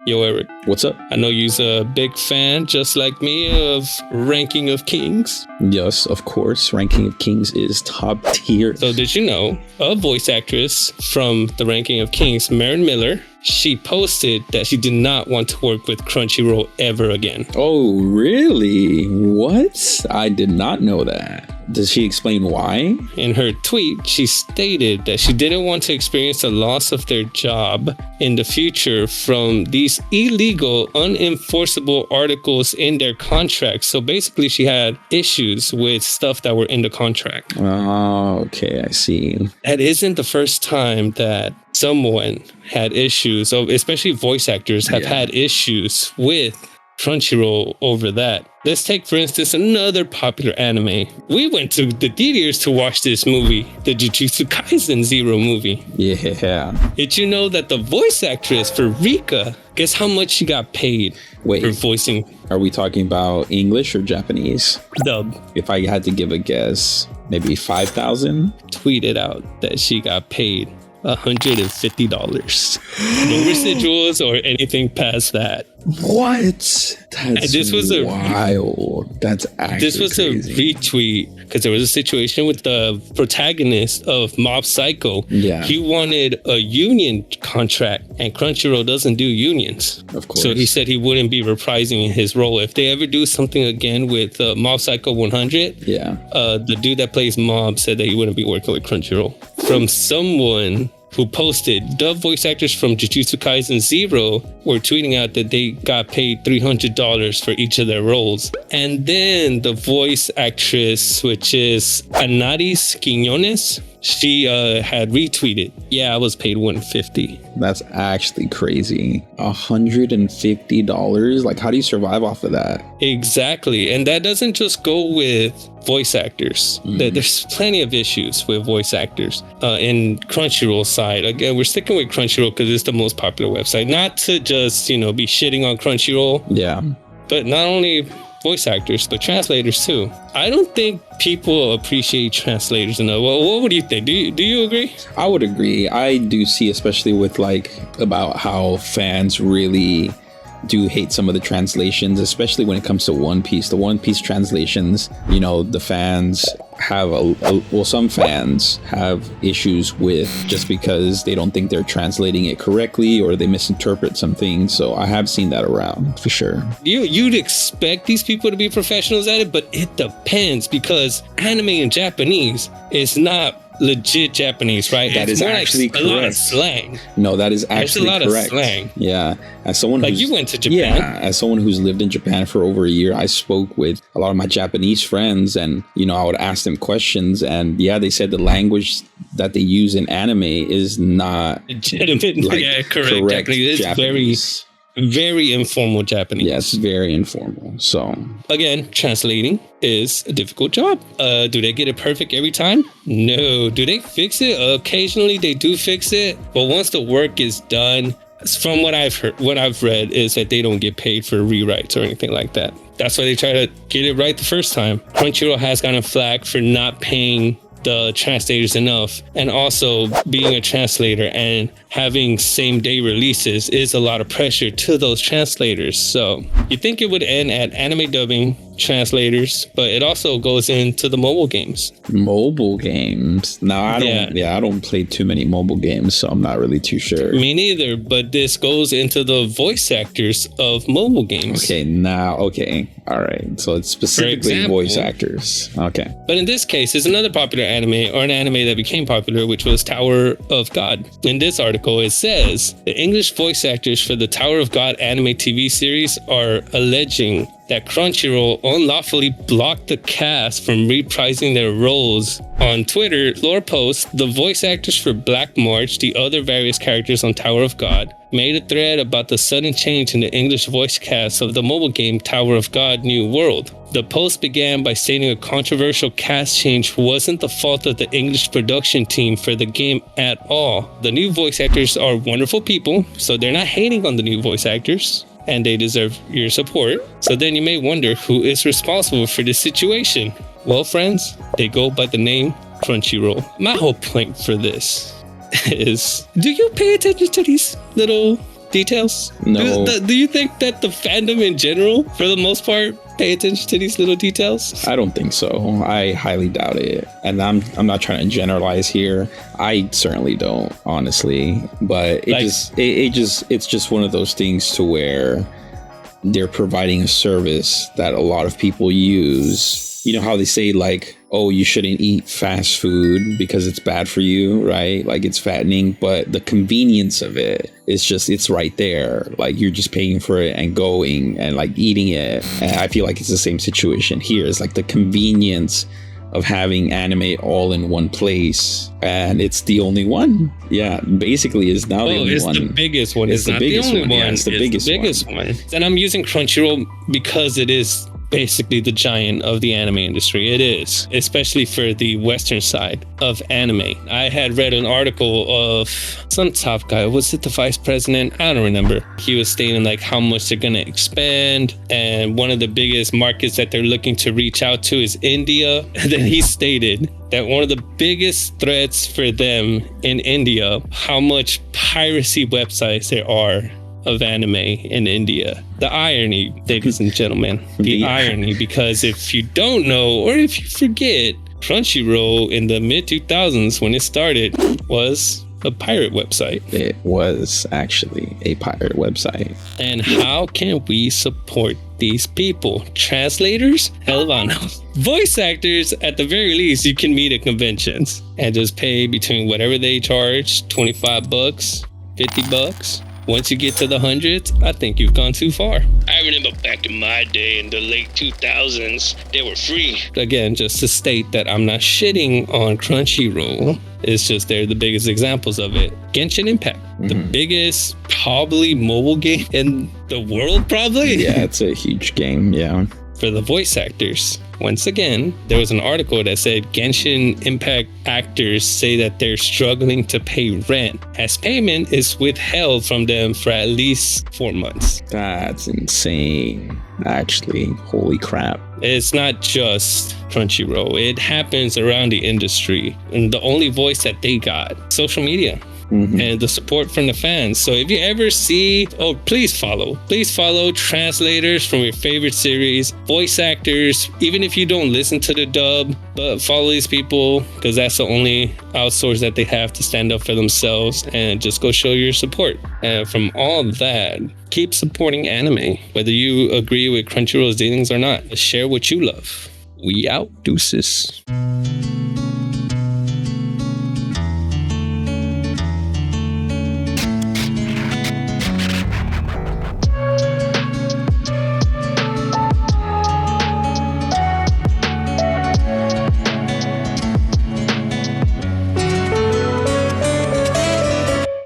Yo, Eric. What's up? I know you're a big fan, just like me, of Ranking of Kings. Yes, of course. Ranking of Kings is top tier. So did you know a voice actress from the Ranking of Kings, Marin Miller, she posted that she did not want to work with Crunchyroll ever again. Oh, really? What? I did not know that. Does she explain why? In her tweet, she stated that she didn't want to experience the loss of their job in the future from these illegal, unenforceable articles in their contract. So basically, she had issues with stuff that were in the contract. Oh, okay, I see. That isn't the first time that someone had issues, especially voice actors have had issues with Crunchyroll over that. Let's take, for instance, another popular anime. We went to the theaters to watch this movie, the Jujutsu Kaisen Zero movie. Yeah. Did you know that the voice actress for Rika, guess how much she got paid for voicing? Are we talking about English or Japanese? Dub. If I had to give a guess, maybe 5,000? Tweeted out that she got paid $150. No residuals or anything past that. What? That's wild. That's actually This was crazy. a retweet because there was a situation with the protagonist of Mob Psycho. Yeah. He wanted a union contract, and Crunchyroll doesn't do unions. Of course. So he said he wouldn't be reprising his role. If they ever do something again with Mob Psycho 100, the dude that plays Mob said that he wouldn't be working with Crunchyroll. From someone who posted, the voice actors from Jujutsu Kaisen Zero were tweeting out that they got paid $300 for each of their roles. And then the voice actress, which is Anaris Quiñones, she had retweeted, yeah, I was paid $150. That's actually crazy. $150? Like, how do you survive off of that? Exactly. And that doesn't just go with voice actors. There's plenty of issues with voice actors in Crunchyroll side. Again, we're sticking with Crunchyroll because it's the most popular website. Not to just, be shitting on Crunchyroll. Yeah. But not only voice actors, but translators too. I don't think people appreciate translators enough. Well, what do you think? Do you agree? I would agree. I do see, especially with about how fans really do hate some of the translations, especially when it comes to One Piece. The One Piece translations, the fans have some fans have issues with just because they don't think they're translating it correctly or they misinterpret some things. So I have seen that around for sure. You'd expect these people to be professionals at it, but it depends because anime in Japanese is not legit Japanese, right? That is actually correct. A lot of slang. No, that is actually correct. There's a lot of slang. Yeah. As someone you went to Japan. Yeah. As someone who's lived in Japan for over a year, I spoke with a lot of my Japanese friends and, I would ask them questions and they said the language that they use in anime is not legitimate. Correct. Japanese. It's very informal Japanese. Yes, very informal. So again, translating is a difficult job. Do they get it perfect every time? No. Do they fix it? Occasionally they do fix it, but once the work is done, from what I've heard, what I've read is that they don't get paid for rewrites or anything like that. That's why they try to get it right the first time. Crunchyroll has gotten flack for not paying the translators enough, and also being a translator and having same day releases is a lot of pressure to those translators. So you think it would end at anime dubbing translators, but it also goes into the mobile games. Now I don't play too many mobile games, so I'm not really too sure. Me neither, but this goes into the voice actors of mobile games. All right, so it's specifically voice actors. Okay, but in this case, it's another popular anime, or an anime that became popular, which was Tower of God. In this article, it says the English voice actors for the Tower of God anime TV series are alleging that Crunchyroll unlawfully blocked the cast from reprising their roles. On Twitter, Lore posts, the voice actors for Black March, the other various characters on Tower of God, made a thread about the sudden change in the English voice cast of the mobile game Tower of God New World. The post began by stating a controversial cast change wasn't the fault of the English production team for the game at all. The new voice actors are wonderful people, so they're not hating on the new voice actors, and they deserve your support. So then you may wonder who is responsible for this situation. Well, friends, they go by the name Crunchyroll. My whole point for this is, do you pay attention to these little details? No. Do you think that the fandom in general, for the most part, pay attention to these little details? I don't think so. I highly doubt it. And I'm not trying to generalize here. I certainly don't, honestly. But it's just one of those things to where they're providing a service that a lot of people use. You know how they say, like, oh, you shouldn't eat fast food because it's bad for you, right? Like, it's fattening, but the convenience of it is just, it's right there. Like, you're just paying for it and going and like eating it. And I feel like it's the same situation here. It's like the convenience of having anime all in one place, and it's the only one. Yeah, basically is now the only one. It's the biggest one. It's not the only one. Yeah, it's the biggest one. And I'm using Crunchyroll because it is basically the giant of the anime industry. It is, especially for the Western side of anime. I had read an article of some top guy. Was it the vice president? I don't remember. He was stating like how much they're going to expand, and one of the biggest markets that they're looking to reach out to is India. And then he stated that one of the biggest threats for them in India, how much piracy websites there are of anime in India. The irony, ladies and gentlemen, the irony, because if you don't know, or if you forget, Crunchyroll in the mid 2000s when it started was a pirate website. It was actually a pirate website. And how can we support these people? Translators? Hell I know. Voice actors, at the very least, you can meet at conventions and just pay between whatever they charge, $25, $50. Once you get to the hundreds, I think you've gone too far. I remember back in my day in the late 2000s, they were free. Again, just to state that I'm not shitting on Crunchyroll. It's just they're the biggest examples of it. Genshin Impact, the biggest probably mobile game in the world, probably. Yeah, it's a huge game, yeah. For the voice actors. Once again, there was an article that said Genshin Impact actors say that they're struggling to pay rent as payment is withheld from them for at least 4 months. That's insane. Actually, holy crap. It's not just Crunchyroll. It happens around the industry. And the only voice that they got, social media. And the support from the fans. So if you ever see, please follow translators from your favorite series, voice actors, even if you don't listen to the dub, but follow these people because that's the only outsource that they have to stand up for themselves, and just go show your support. And from all that, keep supporting anime, whether you agree with Crunchyroll's dealings or not. Share what you love. We out. Deuces.